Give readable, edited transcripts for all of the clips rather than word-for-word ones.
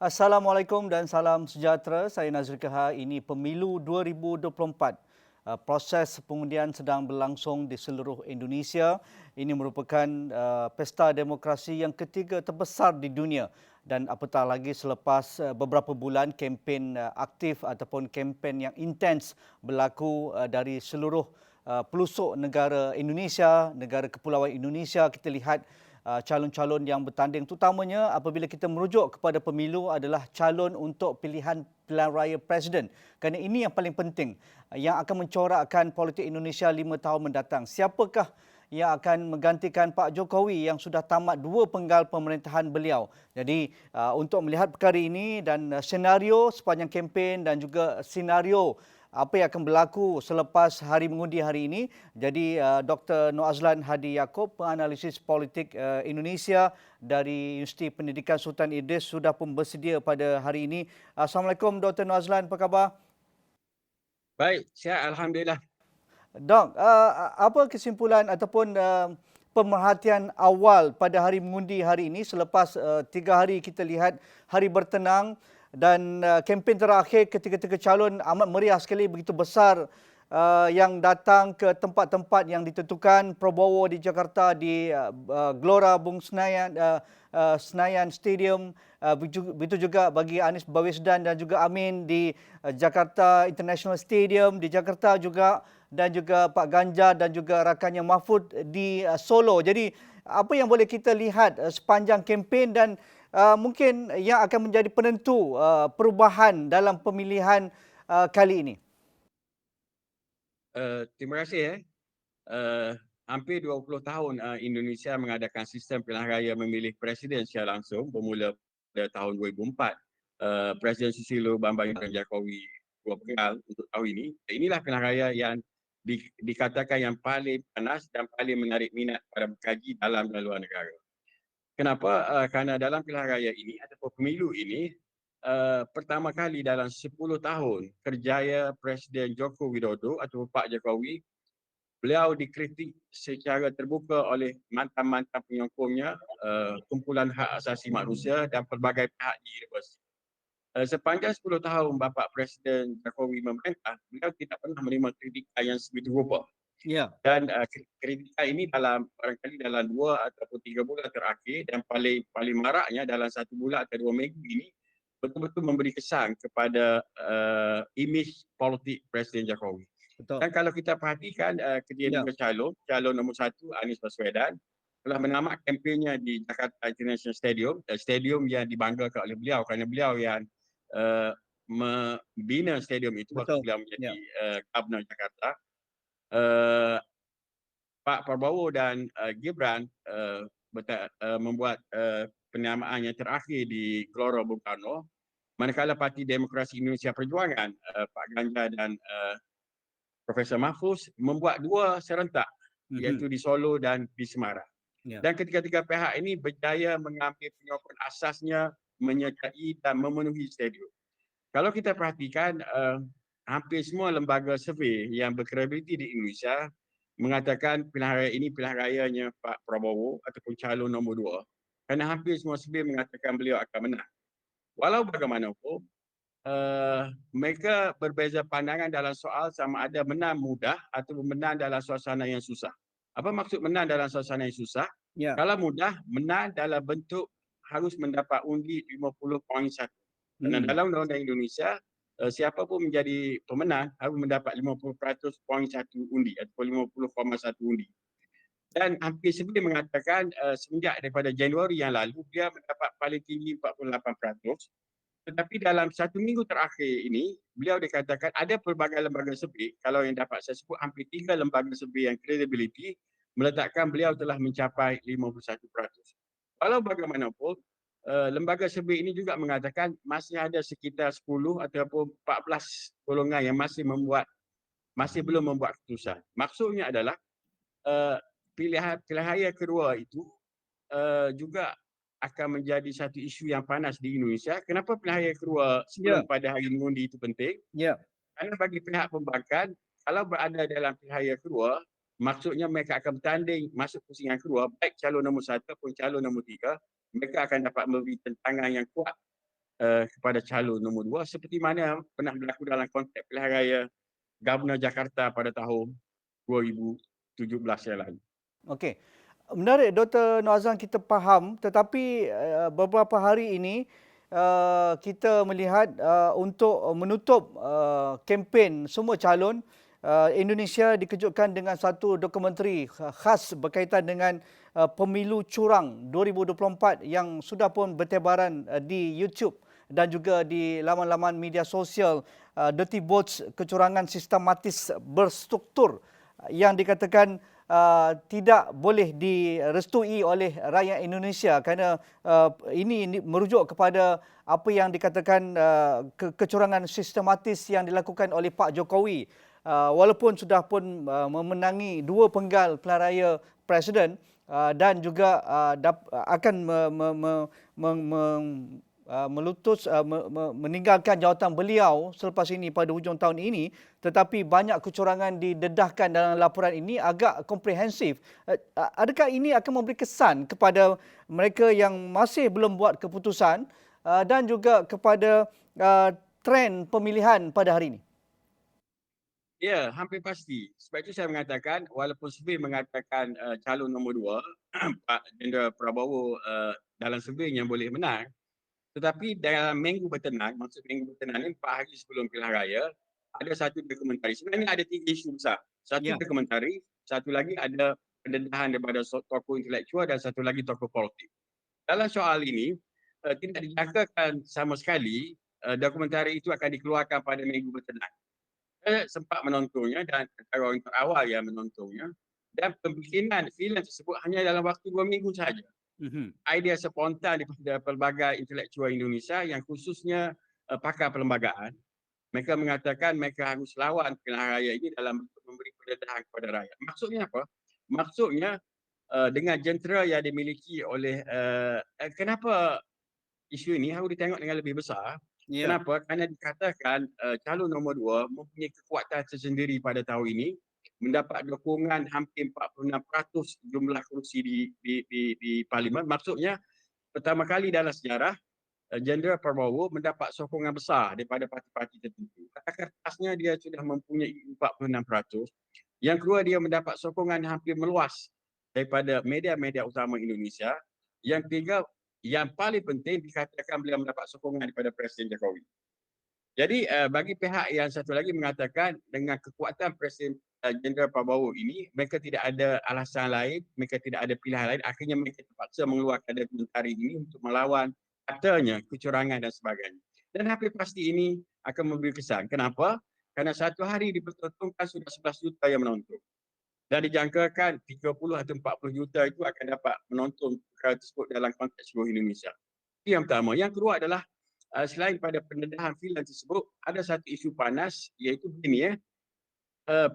Assalamualaikum dan salam sejahtera. Saya Nazri Keha. Ini pemilu 2024. Proses pengundian sedang berlangsung di seluruh Indonesia. Ini merupakan pesta demokrasi yang ketiga terbesar di dunia. Dan apatah lagi selepas beberapa bulan kempen aktif ataupun kempen yang intens berlaku dari seluruh pelusuk negara Indonesia, negara kepulauan Indonesia. Kita lihat calon-calon yang bertanding, terutamanya apabila kita merujuk kepada pemilu adalah calon untuk pilihan raya presiden. Kerana ini yang paling penting yang akan mencorakkan politik Indonesia 5 tahun mendatang. Siapakah yang akan menggantikan Pak Jokowi yang sudah tamat 2 penggal pemerintahan beliau. Jadi untuk melihat perkara ini dan senario sepanjang kempen dan juga senario apa yang akan berlaku selepas hari mengundi hari ini. Jadi Dr. Noazlan Hadi Yaakob, penganalisis politik Indonesia dari Universiti Pendidikan Sultan Idris sudah pun bersedia pada hari ini. Assalamualaikum Dr. Noazlan, apa khabar? Baik, sihat Alhamdulillah. Dok, apa kesimpulan ataupun pemerhatian awal pada hari mengundi hari ini selepas 3 hari kita lihat hari bertenang dan kempen terakhir ketika-ketika calon amat meriah sekali, begitu besar yang datang ke tempat-tempat yang ditentukan. Prabowo di Jakarta di Gelora Bung Senayan, Senayan Stadium. Begitu juga bagi Anies Baswedan dan juga Amin di Jakarta International Stadium di Jakarta juga, dan juga Pak Ganjar dan juga rakannya Mahfud di Solo. Jadi apa yang boleh kita lihat sepanjang kempen dan mungkin yang akan menjadi penentu perubahan dalam pemilihan kali ini? Terima kasih. Hampir 20 tahun Indonesia mengadakan sistem pilihan raya memilih presiden secara langsung bermula pada tahun 2004. Presiden Susilo Bambang Yudhoyono Jokowi 2 penggal untuk tahun ini. Inilah pilihan raya yang dikatakan yang paling panas dan paling menarik minat para pekaji dalam dan luar negara. Kenapa? Kerana dalam pilihan raya ini ataupun pemilu ini pertama kali dalam 10 tahun kerjaya Presiden Joko Widodo atau Pak Jokowi, beliau dikritik secara terbuka oleh mantan-mantan penyokongnya, kumpulan hak asasi manusia dan pelbagai pihak di universiti. Sepanjang 10 tahun bapa Presiden Jokowi memerintah, beliau tidak pernah menerima kritikan yang sebegitu rupa. Ya, Dan kritikan ini barangkali dalam 2 atau 3 bulan terakhir dan paling maraknya dalam 1 bulan atau 2 minggu ini betul-betul memberi kesan kepada imej politik Presiden Jokowi. betul. Dan kalau kita perhatikan kedua Ya, dua calon nombor 1 Anies Baswedan telah menamat kempennya di Jakarta International Stadium, stadium yang dibanggakan oleh beliau kerana beliau yang uh, membina stadium itu waktu betul. beliau menjadi Ya. Gubernur Jakarta. Uh, Pak Prabowo dan Gibran membuat penamaan yang terakhir di Gelora Bung Karno, manakala Parti Demokrasi Indonesia Perjuangan Pak Ganjar dan Profesor Mahfuz membuat 2 serentak, Mhm. iaitu di Solo dan di Semarang. Ya. Dan ketiga-tiga pihak ini berjaya mengambil penyokong asasnya menyertai dan memenuhi stadium. Kalau kita perhatikan, hampir semua lembaga survey yang berkredibiliti di Indonesia mengatakan pilihan raya ini pilihan rayanya Pak Prabowo ataupun calon nombor 2. Kerana hampir semua survey mengatakan beliau akan menang. Walau bagaimanapun, mereka berbeza pandangan dalam soal sama ada menang mudah atau menang dalam suasana yang susah. Apa maksud menang dalam suasana yang susah? Ya. Kalau mudah, menang dalam bentuk harus mendapat undi 50.1. Kerana Hmm. dalam Undang-Undang Indonesia, siapa pun menjadi pemenang harus mendapat 50.1 undi atau 50.1 undi. Dan hampir sebenarnya mengatakan semenjak daripada Januari yang lalu, dia mendapat paling tinggi 48%. Tetapi dalam 1 minggu terakhir ini, beliau dikatakan ada pelbagai lembaga survey, kalau yang dapat saya sebut hampir 3 lembaga survey yang credibility, meletakkan beliau telah mencapai 51%. Walau bagaimanapun, lembaga survey ini juga mengatakan masih ada sekitar 10 ataupun 14 golongan yang masih belum membuat keputusan. Maksudnya adalah uh, pilihan raya kedua itu juga akan menjadi satu isu yang panas di Indonesia. Kenapa pilihan raya kedua Ya. sebelum pada hari mengundi itu penting? Ya. Kerana bagi pihak pembangkang, kalau berada dalam pilihan raya kedua, maksudnya mereka akan bertanding masuk pusingan kedua, baik calon nombor 1 ataupun calon nombor 3, mereka akan dapat memberi tentangan yang kuat kepada calon nombor 2 seperti mana pernah berlaku dalam konteks pilihan raya Gubernur Jakarta pada tahun 2017 yang lalu. Okey. Menarik Dr. Noazlan, kita faham, tetapi beberapa hari ini kita melihat untuk menutup kempen semua calon, Indonesia dikejutkan dengan satu dokumentari khas berkaitan dengan pemilu curang 2024 yang sudah pun bertebaran di YouTube dan juga di laman-laman media sosial. Dirty Votes, kecurangan sistematis berstruktur yang dikatakan tidak boleh direstui oleh rakyat Indonesia kerana ini merujuk kepada apa yang dikatakan kecurangan sistematis yang dilakukan oleh Pak Jokowi. Walaupun sudah pun memenangi 2 penggal pilihan raya presiden dan juga akan meninggalkan jawatan beliau selepas ini pada hujung tahun ini, tetapi banyak kecurangan didedahkan dalam laporan ini agak komprehensif. Adakah ini akan memberi kesan kepada mereka yang masih belum buat keputusan dan juga kepada trend pemilihan pada hari ini? Ya, hampir pasti. Sebab itu saya mengatakan walaupun survey mengatakan calon nombor 2 Pak Jenderal Prabowo dalam survey yang boleh menang, tetapi dalam minggu bertenang, maksud minggu bertenang ini 4 hari sebelum pilihan raya, ada satu dokumentari. Sebenarnya ada 3 isu besar. Satu Ya. dokumentari, satu lagi ada pendedahan daripada tokoh intelektual dan satu lagi tokoh politik. Dalam soal ini, tidak dijangkakan sama sekali dokumentari itu akan dikeluarkan pada minggu bertenang. Saya sempat menontonnya dan antara orang terawal yang menontonnya, dan pembikinan filem tersebut hanya dalam waktu 2 minggu sahaja. Idea spontan daripada pelbagai intelektual Indonesia yang khususnya pakar perlembagaan. Mereka mengatakan mereka harus lawan pilihan raya ini dalam bentuk memberi pendedahan kepada rakyat. Maksudnya apa? Maksudnya dengan jentera yang dimiliki oleh kenapa isu ini harus ditengok dengan lebih besar. Ya. Kenapa? Kerana dikatakan calon nombor 2 mempunyai kekuatan tersendiri pada tahun ini, mendapat dukungan hampir 46% jumlah kursi di parlimen. Maksudnya pertama kali dalam sejarah Jenderal Prabowo mendapat sokongan besar daripada parti-parti tertentu. Atas kertasnya dia sudah mempunyai 46%. Yang kedua, dia mendapat sokongan hampir meluas daripada media-media utama Indonesia. Yang ketiga, yang paling penting dikatakan beliau mendapat sokongan daripada Presiden Jokowi. Jadi bagi pihak yang satu lagi mengatakan dengan kekuatan Presiden Jenderal Prabowo ini, mereka tidak ada alasan lain, mereka tidak ada pilihan lain, akhirnya mereka terpaksa mengeluarkan dokumentari ini untuk melawan katanya kecurangan dan sebagainya. Dan hampir pasti ini akan memberi kesan. Kenapa? Kerana satu hari dipertontonkan sudah 11 juta yang menonton. Dan dijangkakan 30 atau 40 juta itu akan dapat menonton perkara tersebut dalam konteks seluruh Indonesia. Itu yang pertama. Yang kedua adalah selain pada pendedahan filem tersebut, ada satu isu panas iaitu begini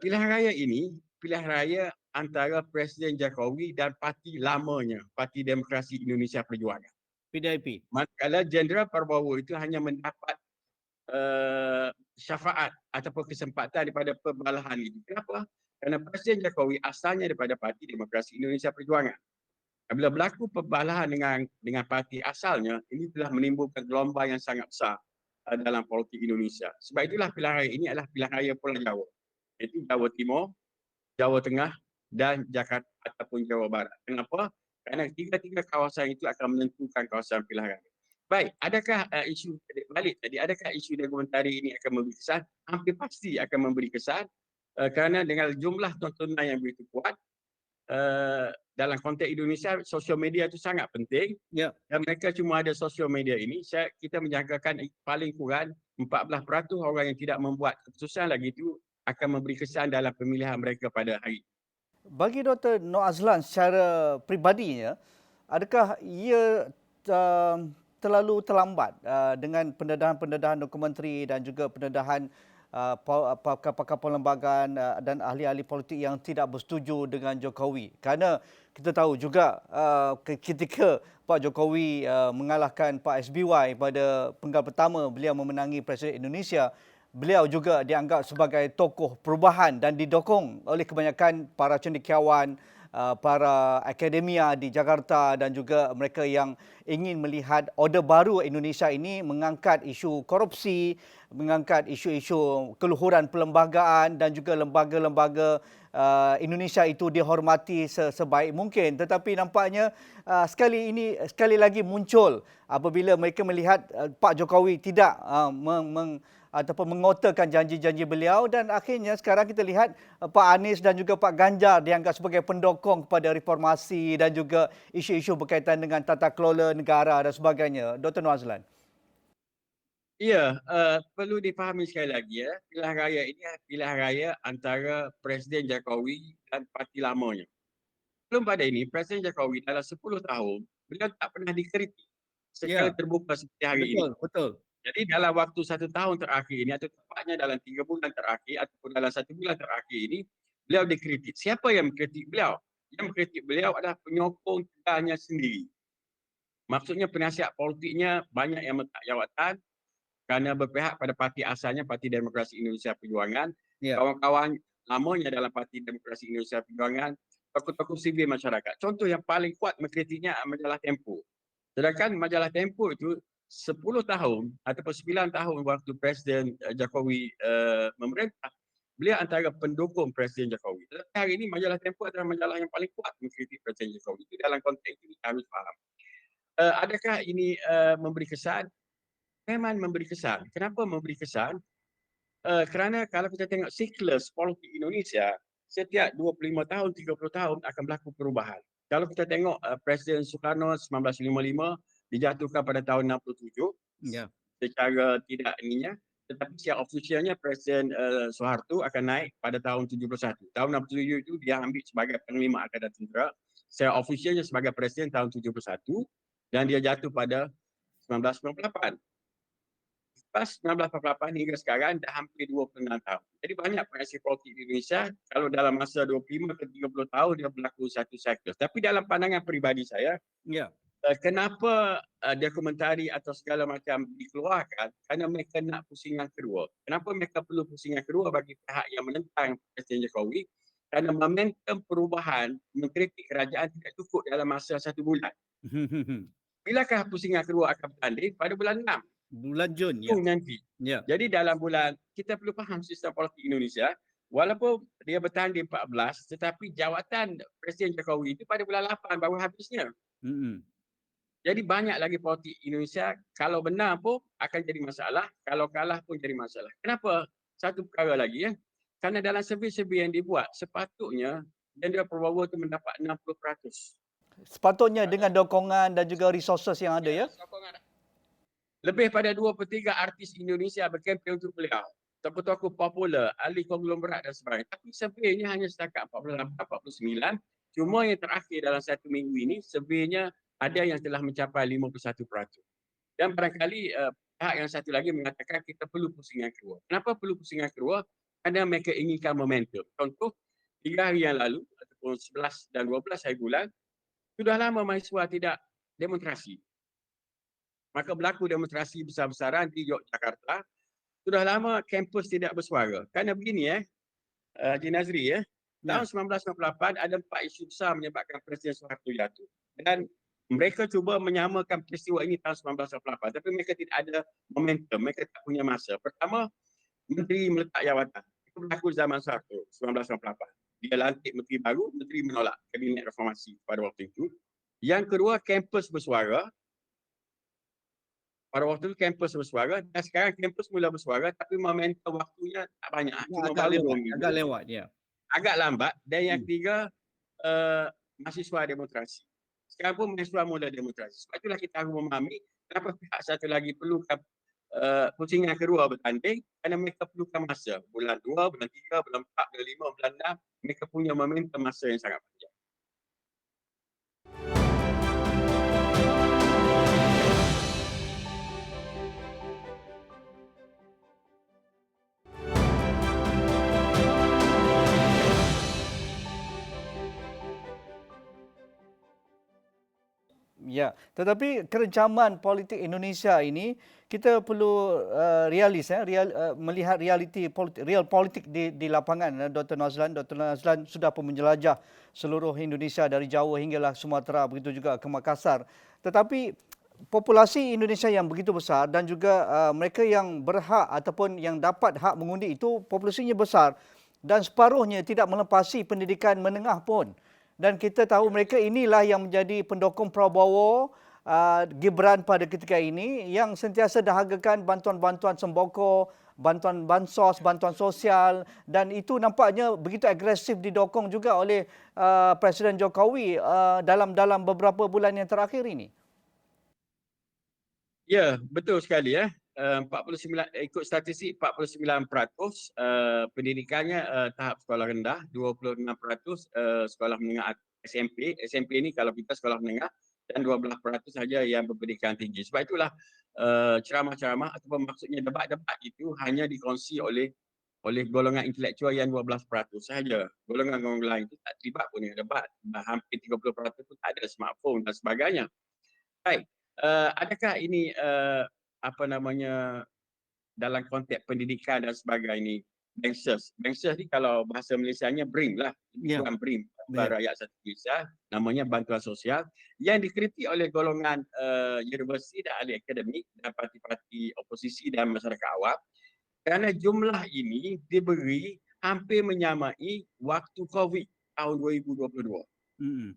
pilihan raya ini, pilihan raya antara Presiden Jokowi dan parti lamanya, Parti Demokrasi Indonesia Perjuangan. PDIP. Manakala Jenderal Prabowo itu hanya mendapat syafaat ataupun kesempatan daripada perbalahan itu. Kenapa? Kerana Presiden Jokowi asalnya daripada Parti Demokrasi Indonesia Perjuangan. Apabila berlaku perbalahan dengan parti asalnya, ini telah menimbulkan gelombang yang sangat besar dalam politik Indonesia. Sebab itulah pilihan raya ini adalah pilihan raya Pulau Jawa. Iaitu Jawa Timur, Jawa Tengah dan Jakarta ataupun Jawa Barat. Kenapa? Kerana tiga-tiga kawasan itu akan menentukan kawasan pilihan raya. Baik, adakah isu balik tadi, adakah isu dokumentari ini akan memberi kesan? Hampir pasti akan memberi kesan kerana dengan jumlah tontonan yang begitu kuat, dalam konteks Indonesia, sosial media itu sangat penting. Ya. Dan mereka cuma ada sosial media ini. Kita menjangkakan paling kurang 14% orang yang tidak membuat keputusan lagi itu akan memberi kesan dalam pemilihan mereka pada hari. Bagi Dr. Noazlan secara peribadinya, adakah ia terlalu terlambat dengan pendedahan-pendedahan dokumentari dan juga pendedahan pakar-pakar perlembagaan dan ahli-ahli politik yang tidak bersetuju dengan Jokowi? Kerana kita tahu juga ketika Pak Jokowi mengalahkan Pak SBY pada penggal pertama beliau memenangi Presiden Indonesia, beliau juga dianggap sebagai tokoh perubahan dan didokong oleh kebanyakan para cendekiawan para akademia di Jakarta dan juga mereka yang ingin melihat order baru Indonesia ini mengangkat isu korupsi, mengangkat isu-isu keluhuran perlembagaan dan juga lembaga-lembaga Indonesia itu dihormati sebaik mungkin. Tetapi nampaknya sekali lagi muncul apabila mereka melihat Pak Jokowi tidak ataupun mengotorkan janji-janji beliau, dan akhirnya sekarang kita lihat Pak Anies dan juga Pak Ganjar dianggap sebagai pendokong kepada reformasi dan juga isu-isu berkaitan dengan tata kelola negara dan sebagainya. Dr. Noazlan. Ya, perlu dipahami sekali lagi ya, pilihan raya ini adalah pilihan raya antara Presiden Jokowi dan parti lamanya. Sebelum pada ini, Presiden Jokowi dalam 10 tahun, beliau tak pernah dikritik secara Ya, terbuka seperti hari ini. betul. Jadi dalam waktu 1 tahun terakhir ini, atau tepatnya dalam 3 bulan terakhir, ataupun dalam 1 bulan terakhir ini, beliau dikritik. Siapa yang mengkritik beliau? Yang mengkritik beliau adalah penyokong tegarnya sendiri. Maksudnya penasihat politiknya banyak yang letak jawatan kerana berpihak pada parti asalnya, Parti Demokrasi Indonesia Perjuangan, Ya. kawan-kawan lamanya dalam Parti Demokrasi Indonesia Perjuangan, tokoh-tokoh sivil masyarakat. Contoh yang paling kuat mengkritiknya majalah Tempo. Sedangkan majalah Tempo itu 10 tahun ataupun 9 tahun waktu Presiden Jokowi memerintah, beliau antara pendukung Presiden Jokowi. Tetapi hari ini majalah Tempo adalah majalah yang paling kuat mengkritik Presiden Jokowi. Itu dalam konteks ini kita harus faham. Adakah ini memberi kesan? Memang memberi kesan. Kenapa memberi kesan? Kerana kalau kita tengok siklus politik Indonesia, setiap 25 tahun, 30 tahun akan berlaku perubahan. Kalau kita tengok Presiden Soekarno 1955 dijatuhkan pada tahun 67 Ya. secara tidak ininya, tetapi secara ofisialnya Presiden Soeharto akan naik pada tahun 71. Tahun 67 itu dia ambil sebagai Panglima Angkatan Tentera, secara ofisialnya sebagai Presiden tahun 71 dan dia jatuh pada 1998. Lepas 1948 hingga sekarang dah hampir 26 tahun. Jadi banyak pengasih politik di Indonesia, kalau dalam masa 25 ke 30 tahun dia berlaku satu siklus. Tapi dalam pandangan peribadi saya, Ya. kenapa dokumentari atau segala macam dikeluarkan? Kerana mereka nak pusingan kedua. Kenapa mereka perlu pusingan kedua bagi pihak yang menentang Presiden Jokowi? Kerana momentum perubahan mengkritik kerajaan tidak cukup dalam masa 1 bulan. Bilakah pusingan kedua akan bertanding? Pada bulan 6. Bulan Jun, ya. Nanti. Ya. Jadi dalam bulan, kita perlu faham sistem politik Indonesia, walaupun dia bertanding 14, tetapi jawatan Presiden Jokowi itu pada bulan 8 baru habisnya. Jadi banyak lagi politik Indonesia, kalau benar pun akan jadi masalah, kalau kalah pun jadi masalah. Kenapa? Satu perkara lagi ya. Kerana dalam survey-survey yang dibuat, sepatutnya Jenderal Prabowo itu mendapat 60%. Sepatutnya dengan dokongan dan juga resources yang ada, ya. Lebih pada 2/3 artis Indonesia berkempen untuk beliau. Tokoh-tokoh popular, ahli konglomerat dan sebagainya. Tapi surveinya hanya setakat 48-49. Cuma yang terakhir dalam 1 minggu ini, surveinya ada yang telah mencapai 51%. Dan barangkali pihak yang satu lagi mengatakan kita perlu pusingan kedua. Kenapa perlu pusingan kedua? Kerana mereka inginkan momentum. Contoh, 3 hari yang lalu, ataupun 11 dan 12 hari bulan, sudah lama mahasiswa tidak demonstrasi. Maka berlaku demonstrasi besar-besaran di Yogyakarta. Sudah lama kampus tidak bersuara. Kerana begini Haji Nazri tahun 1998 ada 4 isu besar menyebabkan Presiden Soeharto jatuh. Dan mereka cuba menyamakan peristiwa ini tahun 1998. Tapi mereka tidak ada momentum, mereka tak punya masa. Pertama, Menteri meletak jawatan. Itu berlaku zaman Soeharto 1998. Dia lantik Menteri baru, Menteri menolak Kabinet Reformasi pada waktu itu. Yang kedua, kampus bersuara. Pada waktu itu kampus bersuara dan sekarang kampus mula bersuara tapi momentum waktunya tak banyak. Cuma Agak lewat, ya. Agak lambat. Dan yang ketiga, mahasiswa demonstrasi. Sekarang pun mahasiswa mula demonstrasi. Sebab itulah kita harus memahami kenapa pihak satu lagi perlukan pusingan kedua bertanding kerana mereka perlukan masa. Bulan 2, bulan 3, bulan 4, bulan 5, bulan 6. Mereka punya momentum masa yang sangat panjang. Ya, tetapi kerencaman politik Indonesia ini kita perlu melihat realiti politik, real politik di lapangan. Dr. Nazlan sudah pun menjelajah seluruh Indonesia dari Jawa hinggalah Sumatera, begitu juga ke Makassar. Tetapi populasi Indonesia yang begitu besar dan juga mereka yang berhak ataupun yang dapat hak mengundi itu populasinya besar dan separuhnya tidak melepasi pendidikan menengah pun. Dan kita tahu mereka inilah yang menjadi pendukung Prabowo Gibran pada ketika ini yang sentiasa dahagakan bantuan-bantuan sembako, bantuan bansos, bantuan sosial dan itu nampaknya begitu agresif didokong juga oleh Presiden Jokowi dalam beberapa bulan yang terakhir ini. Ya, betul sekali ya. 49 ikut statistik 49% pendidikannya tahap sekolah rendah, 26% sekolah menengah SMP. SMP ini kalau kita sekolah menengah dan 12% saja yang berpendidikan tinggi. Sebab itulah ceramah-ceramah ataupun maksudnya debat-debat itu hanya dikongsi oleh golongan intelektual yang 12% saja. Golongan-golongan lain itu tak terlibat pun dengan debat. Hampir 30% itu tak ada smartphone dan sebagainya. Baik. Adakah ini apa namanya dalam konteks pendidikan dan sebagainya ini Bansos. Bansos ni kalau bahasa Malaysianya BRIM lah. Ya, Program BRIM ya. Rakyat Satu Malaysia, namanya bantuan sosial yang dikritik oleh golongan universiti dan ahli akademik dan parti-parti oposisi dan masyarakat awam kerana jumlah ini diberi hampir menyamai waktu COVID tahun 2022. Mm-mm.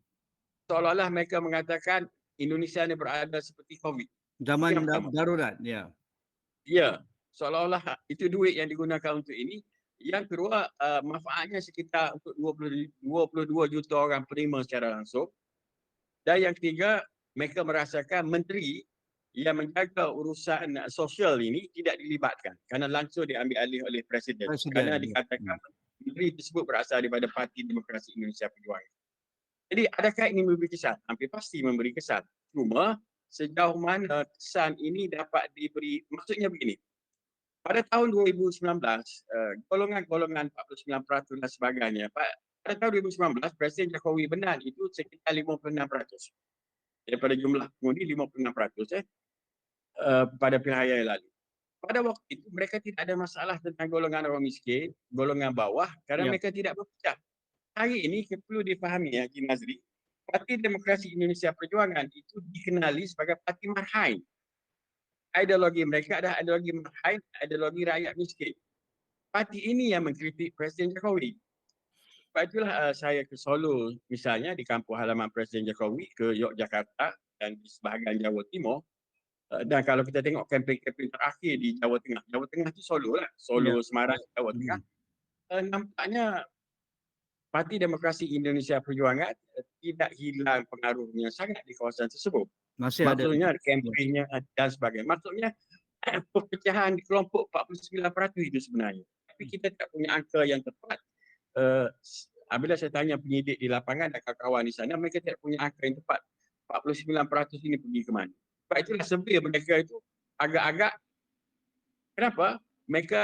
Seolah-olah mereka mengatakan Indonesia ni berada seperti COVID. Itu yang Zaman pertama. darurat, ya. Ya, seolah-olah itu duit yang digunakan untuk ini. Yang kedua, manfaatnya sekitar untuk 22 juta orang penerima secara langsung. Dan yang ketiga, mereka merasakan menteri yang menjaga urusan sosial ini tidak dilibatkan kerana langsung diambil alih oleh presiden. Kerana Presiden. Ya. dikatakan menteri tersebut berasal daripada Parti Demokrasi Indonesia Perjuangan. Jadi adakah ini memberi kesan? Hampir pasti memberi kesan. Cuma sejauh mana kesan ini dapat diberi, maksudnya begini. Pada tahun 2019, golongan-golongan 49% dan sebagainya, pada tahun 2019, Presiden Jokowi benar itu sekitar 56%. Daripada jumlah pengundi 56% pada pilihan raya yang lalu. Pada waktu itu mereka tidak ada masalah tentang golongan orang miskin, golongan bawah kerana Ya. mereka tidak berpecah. Hari ini perlu difahami Haji Nazri, Parti Demokrasi Indonesia Perjuangan itu dikenali sebagai parti marhain. Ideologi mereka adalah ideologi marhain, ideologi rakyat miskin. Parti ini yang mengkritik Presiden Jokowi. Sebab itulah saya ke Solo misalnya di kampung halaman Presiden Jokowi, ke Yogyakarta dan di sebahagian Jawa Timur. Dan kalau kita tengok kempen-kempen terakhir di Jawa Tengah itu Solo lah. Ya. Solo, Semarang, Jawa Tengah. Nampaknya Parti Demokrasi Indonesia Perjuangan tidak hilang pengaruhnya sangat di kawasan tersebut. Masih ada. Maksudnya kempennya dan sebagainya. Maksudnya perpecahan di kelompok 49% itu sebenarnya. Tapi kita tak punya angka yang tepat. Apabila saya tanya penyidik di lapangan dan kawan-kawan di sana, mereka tidak punya angka yang tepat. 49% ini pergi ke mana? Sebab itulah sebab mereka itu agak-agak, kenapa?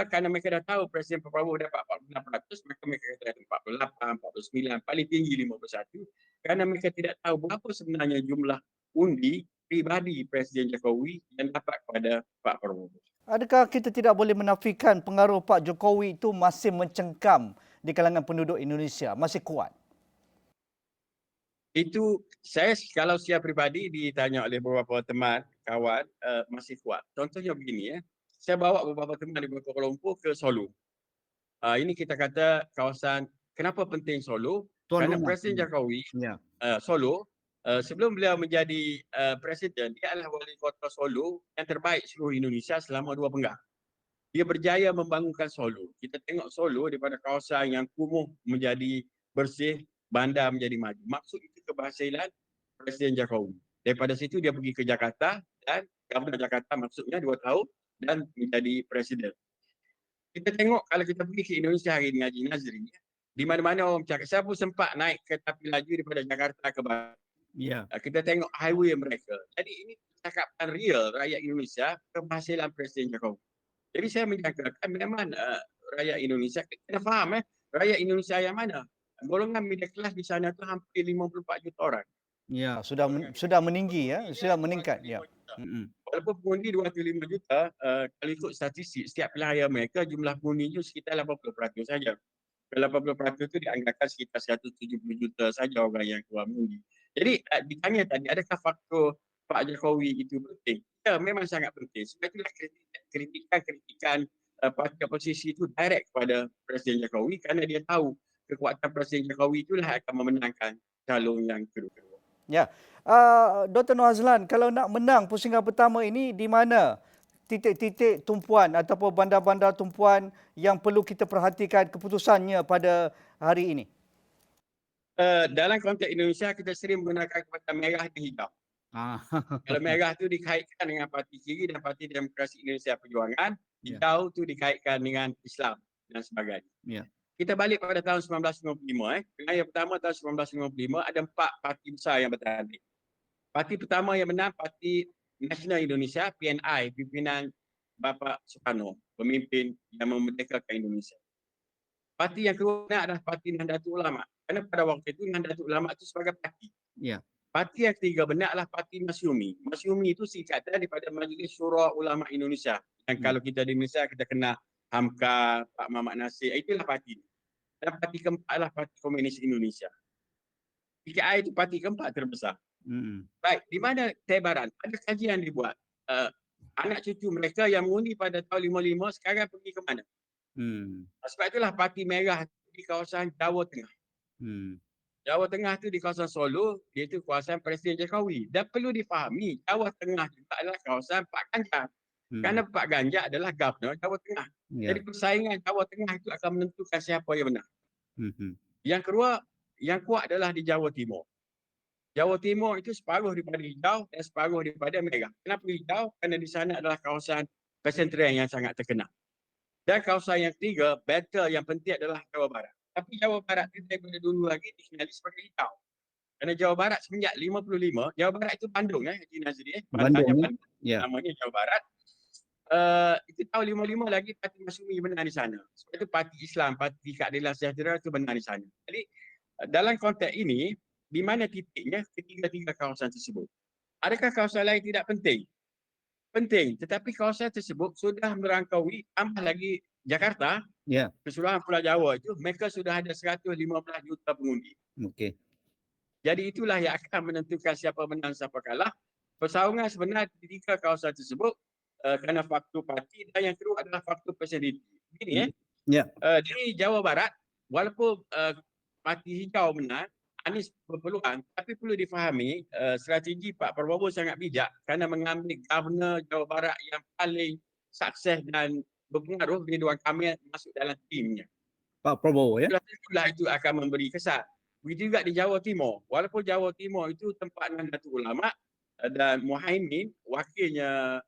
Kerana mereka dah tahu Presiden Prabowo dapat 46%, maka mereka kata 48, 49, paling tinggi 51. Kerana mereka tidak tahu berapa sebenarnya jumlah undi pribadi Presiden Jokowi yang dapat kepada Pak Prabowo. Adakah kita tidak boleh menafikan pengaruh Pak Jokowi itu masih mencengkam di kalangan penduduk Indonesia, masih kuat? Itu saya kalau secara pribadi ditanya oleh beberapa teman, kawan, masih kuat. Contohnya begini ya. Saya bawa beberapa teman di Kuala Lumpur ke Solo. Ini kita kata kawasan, kenapa penting Solo? Tuan Kerana rumah. Presiden Jokowi, Ya. Solo, sebelum beliau menjadi presiden, dia adalah wali kota Solo yang terbaik seluruh Indonesia selama 2 penggal. Dia berjaya membangunkan Solo. Kita tengok Solo daripada kawasan yang kumuh menjadi bersih, bandar menjadi maju. Maksud itu keberhasilan Presiden Jokowi. Daripada situ dia pergi ke Jakarta dan Gubernur Jakarta maksudnya 2 tahun dan menjadi presiden. Kita tengok kalau kita pergi ke Indonesia hari ini Haji Nazri, di mana-mana orang cakap, siapa sempat naik kereta api laju daripada Jakarta ke Bali. Ya. Kita tengok highway mereka. Jadi ini cakapan real rakyat Indonesia keberhasilan Presiden Jokowi. Jadi saya menyangkakan memang rakyat Indonesia, kita faham rakyat Indonesia yang mana? Golongan middle class di sana tu hampir 54 juta orang. Ya, Golongan sudah ketiga meninggi ya, pengundinya sudah meningkat ya. 205 juta. Mm-mm. Walaupun pengundi 205 juta, kalau ikut statistik setiap pilihan raya mereka jumlah pengundinya sekitar 80% saja. 80% itu dianggarkan sekitar 170 juta saja orang yang keluar mengundi. Jadi ditanya tadi, adakah faktor Pak Jokowi itu penting? Ya, memang sangat penting. Sebab itulah kritikan-kritikan parti oposisi itu direct kepada Presiden Jokowi kerana dia tahu kekuatan Presiden Jokowi itulah akan memenangkan calon yang kedua. Ya, Dr. Noazlan, kalau nak menang pusingan pertama ini di mana titik-titik tumpuan ataupun bandar-bandar tumpuan yang perlu kita perhatikan keputusannya pada hari ini? Dalam konteks Indonesia, kita sering menggunakan kata merah dan hijau. Ah, Kalau merah tu dikaitkan dengan Parti Kiri dan Parti Demokrasi Indonesia Perjuangan, ya, hijau tu dikaitkan dengan Islam dan sebagainya. ya, Kita balik pada tahun 1955. Pilihan yang pertama tahun 1955 ada 4 parti besar yang bertanding. Parti pertama yang menang Parti Nasional Indonesia, PNI, pimpinan Bapa Soekarno, pemimpin yang memerdekakan Indonesia. Parti yang kedua adalah Parti Nahdlatul Ulama. Kerana pada waktu itu Nahdlatul Ulama itu sebagai parti. ya. Parti yang ketiga benar adalah Parti Masyumi. Masyumi itu singkatan daripada Majlis Syura Ulama Indonesia. Yang Hmm. kalau kita di Malaysia kita kenal Hamka, Pak Muhammad Nasir, itulah parti. Dan parti keempat adalah Parti Komunis Indonesia. PKI itu parti keempat terbesar. Mm-mm. Baik, di mana sebaran? Ada kajian dibuat. Anak cucu mereka yang mengundi pada tahun 55 sekarang pergi ke mana? Hmm. Sebab itulah Parti Merah di kawasan Jawa Tengah. Hmm. Jawa Tengah itu di kawasan Solo, iaitu kawasan Presiden Jokowi. Dan perlu difahami, Jawa Tengah juga adalah kawasan Pak Ganjar. Kerana Pak Ganjar adalah Governor Jawa Tengah. Ya. Jadi persaingan Jawa Tengah itu akan menentukan siapa yang menang. Mhm. Yang kedua, yang kuat adalah di Jawa Timur. Jawa Timur itu separuh daripada hijau dan separuh daripada merah. Kenapa hijau? Kerana di sana adalah kawasan pesantren yang sangat terkenal. Dan kawasan yang ketiga, battle yang penting adalah Jawa Barat. Tapi Jawa Barat itu daripada dulu lagi dikenali sebagai hijau. Kerana Jawa Barat semenjak 55, Jawa Barat itu Bandung Haji Nazri. Bandung Bandangnya ya. Bandung. Ya. Namanya Jawa Barat. Itu tahun 55 lagi Parti Masyumi benar di sana. Sebab itu Parti Islam, Parti Keadilan Sejahtera itu benar di sana. Jadi dalam konteks ini, di mana titiknya ketiga-tiga kawasan tersebut? Adakah kawasan lain tidak penting? Penting, tetapi kawasan tersebut sudah merangkaui tambah lagi Jakarta, Ya. keseluruhan Pulau Jawa itu, mereka sudah ada 115 juta pengundi. Okey. Jadi itulah yang akan menentukan siapa menang, siapa kalah. Persaingan sebenar di tiga kawasan tersebut kerana faktor parti dan yang kedua adalah faktor personality. Begini Ya. di Jawa Barat, walaupun parti hijau menang, Anies berpeluang, tapi perlu difahami strategi Pak Prabowo sangat bijak kerana mengambil Governor Jawa Barat yang paling sukses dan berpengaruh, Ridwan Kamil masuk dalam timnya. Pak Prabowo ya. Itulah itu akan memberi kesan. Begitu juga di Jawa Timur. Walaupun Jawa Timur itu tempat Nahdlatul Ulama dan Muhaimin, wakilnya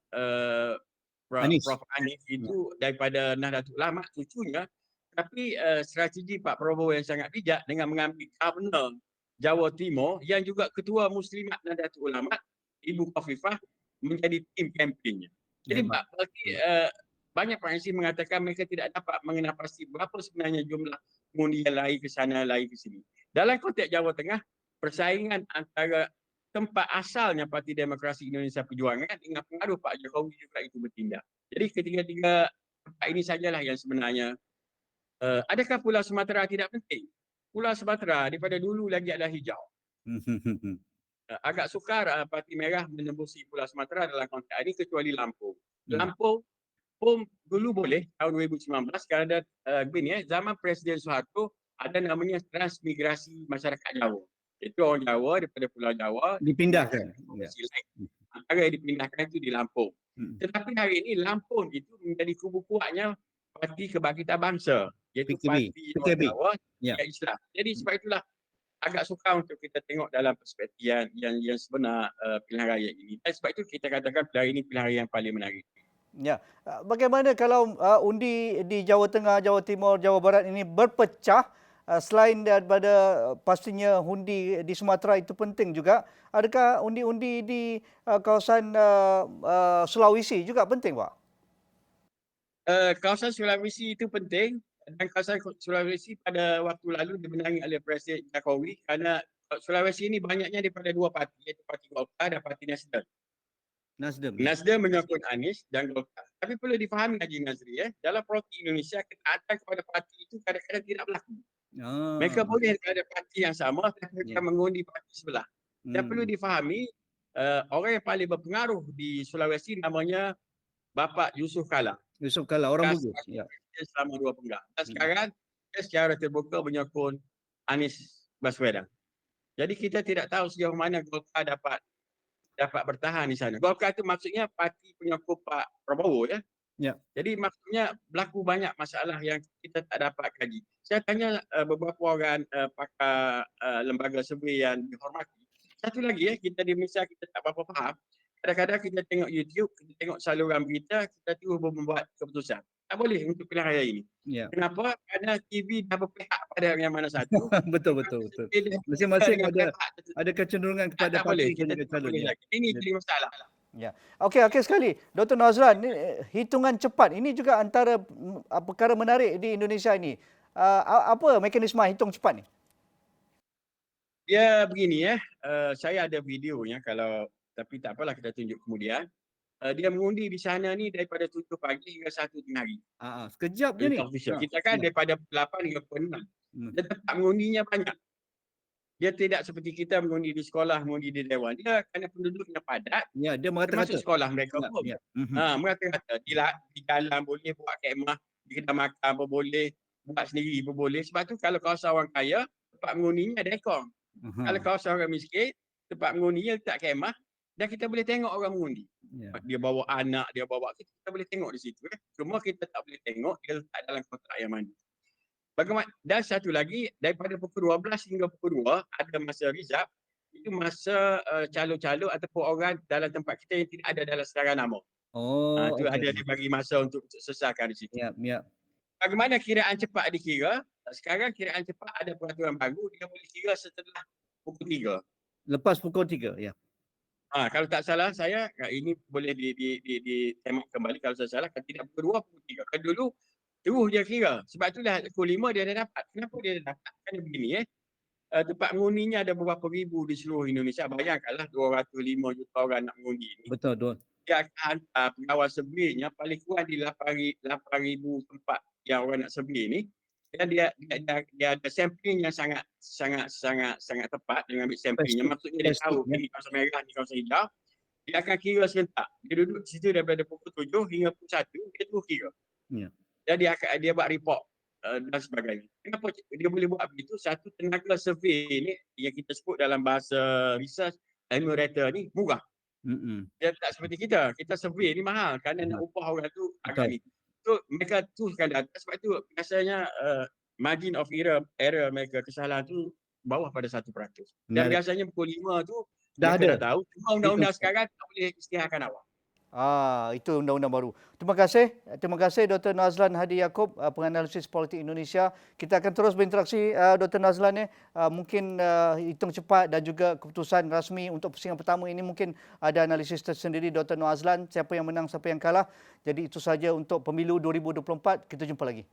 Anies. Prof. Anies itu daripada Nahdlatul Ulama, cucunya, tapi strategi Pak Prabowo yang sangat bijak dengan mengambil Governor Jawa Timur yang juga Ketua Muslimat Nahdlatul Ulama, Ibu Khofifah, menjadi tim kempennya. Jadi Hebat. bagi banyak penganalisis mengatakan mereka tidak dapat mengenal pasti berapa sebenarnya jumlah pengundi yang lari ke sana, lari ke sini. Dalam konteks Jawa Tengah, persaingan antara tempat asalnya Parti Demokrasi Indonesia Perjuangan dengan pengaruh Pak Jokowi juga itu bertindak. Jadi ketiga-tiga tempat ini sajalah yang sebenarnya. Adakah Pulau Sumatera tidak penting? Pulau Sumatera daripada dulu lagi adalah hijau. Agak sukar Parti Merah menembusi Pulau Sumatera dalam konteks ini kecuali Lampung. Lampung pun dulu boleh tahun 2019 kerana zaman Presiden Soeharto ada namanya transmigrasi masyarakat Jawa. Itu orang Jawa daripada Pulau Jawa Dipindahkan. Ya. Antara yang dipindahkan itu di Lampung. Tetapi hari ini Lampung itu menjadi kubu kuatnya Parti Kebangkitan Bangsa, iaitu Parti orang Jawa yang Islam. Jadi sebab itulah agak sukar untuk kita tengok dalam perspektif yang sebenar pilihan raya ini. Dan sebab itu kita katakan pilihan raya ini pilihan raya yang paling menarik. Ya. Bagaimana kalau undi di Jawa Tengah, Jawa Timur, Jawa Barat ini berpecah, selain daripada pastinya undi di Sumatera itu penting juga, adakah undi-undi di kawasan Sulawesi juga penting, Pak? Kawasan Sulawesi itu penting dan kawasan Sulawesi pada waktu lalu dimenangi oleh Presiden Jokowi kerana Sulawesi ini banyaknya daripada dua parti, iaitu Parti Golkar dan Parti Nasdem. Nasdem. Ya. Nasdem menyokong Anies dan Golkar. Tapi perlu difahami Haji Nazri, dalam politik Indonesia, ketaatan kepada parti itu kadang-kadang tidak berlaku. Mereka Ah, boleh ada parti yang sama, tapi mereka ya. mengundi parti sebelah. Dan perlu Hmm. difahami, orang yang paling berpengaruh di Sulawesi namanya Bapak Yusuf Kala. Yusuf Kala, orang Bekas Bugis. Ya. presiden selama dua penggal. Dan Hmm. sekarang, dia secara terbuka menyokong Anies Baswedan. Jadi kita tidak tahu sejauh mana Golkar dapat bertahan di sana. Golkar itu maksudnya parti penyokong Pak Prabowo, ya. Ya. Jadi maksudnya berlaku banyak masalah yang kita tak dapat kaji. Saya tanya beberapa orang pakar lembaga survei yang dihormati. Satu lagi, kita di Malaysia kita tak berapa faham. Kadang-kadang kita tengok YouTube, kita tengok saluran berita, kita terus membuat keputusan. Tak boleh untuk pilihan raya ini. Ya. Kenapa? Kerana TV dah berpihak pada yang mana satu. Betul. Masing-masing ada kecenderungan kepada tak boleh, parti kita dan tak calon. boleh Ya. lagi. Ini jadi masalah. Ya. Okey sekali. Dr. Nazlan, hitungan cepat ini juga antara perkara menarik di Indonesia ini. Apa mekanisme hitung cepat ni? Dia begini, saya ada videonya, tapi tak apalah kita tunjuk kemudian. Dia mengundi di sana ni daripada 7 pagi hingga 1 tengah hari. Sekejap je ni. Official. Kita kan daripada 8 hingga 6. Dan tempat mengundinya banyak. Dia tidak seperti kita mengundi di sekolah, mengundi di dewan. Dia kerana penduduknya padat. Ya, dia merata-rata. Termasuk sekolah mereka pun. Ya. Merata-rata. Di jalan boleh buat kemah, di kedai makan pun boleh, buat sendiri pun boleh. Sebab tu kalau kawasan orang kaya, tempat mengundinya ada aircon. Kalau kawasan orang miskin, tempat mengundinya tak kemah, dan kita boleh tengok orang mengundi. Ya. Dia bawa anak, dia bawa, kita boleh tengok di situ. Cuma kita tak boleh tengok dia letak dalam kotak yang mana. Bagaimana? Dan satu lagi, daripada pukul 12 hingga pukul 2 ada masa reserve. Itu masa calo-calo ataupun orang dalam tempat kita yang tidak ada dalam sekarang nama. Itu okay. ada dibagi masa untuk sesakan di situ. Ya. Bagaimana kiraan cepat dikira? Sekarang kiraan cepat ada peraturan baru, dia boleh kira setelah pukul 3. Lepas pukul 3, ya. Kalau tak salah saya, ini boleh ditembak kembali kalau saya salah, kalau tidak pukul 2, pukul 3. Kalau dulu, terus dia kira. Sebab itulah pukul 5 dia dah dapat. Kenapa dia dah dapat? Kerana begini, tempat mengundinya ada beberapa ribu di seluruh Indonesia. Bayangkanlah 205 juta orang nak mengundi ini. Betul. Dia akan hantar pengawal surveynya paling kurang di 8,000 tempat yang orang nak survey ini. Dan dia ada sampling yang sangat tepat dengan ambil samplingnya. Maksudnya dia tahu ini kawasan merah, ini kawasan hijau. Dia akan kira serentak. Dia duduk di situ daripada pukul 7 hingga pukul 1, dia terus kira. Ya. Dan dia buat report dan sebagainya. Kenapa dia boleh buat begitu? Satu, tenaga survey ni yang kita sebut dalam bahasa research enumerator ni murah. Dia tak seperti kita. Kita survey ni mahal kerana nak upah orang tu agak ni. So mereka teruskan data, sebab tu biasanya margin of error mereka, kesalahan tu bawah pada 1%. Dan biasanya pukul 5 tu dah mereka ada. dah tahu. Cuma undang-undang sekarang tak boleh isytiharkan awal. Itu undang-undang baru. Terima kasih Dr. Nazlan Hadi Yaakob, penganalisis politik Indonesia. Kita akan terus berinteraksi Dr. Nazlan mungkin hitung cepat dan juga keputusan rasmi untuk pusingan pertama ini mungkin ada analisis tersendiri Dr. Nazlan, siapa yang menang, siapa yang kalah. Jadi itu saja untuk pemilu 2024. Kita jumpa lagi.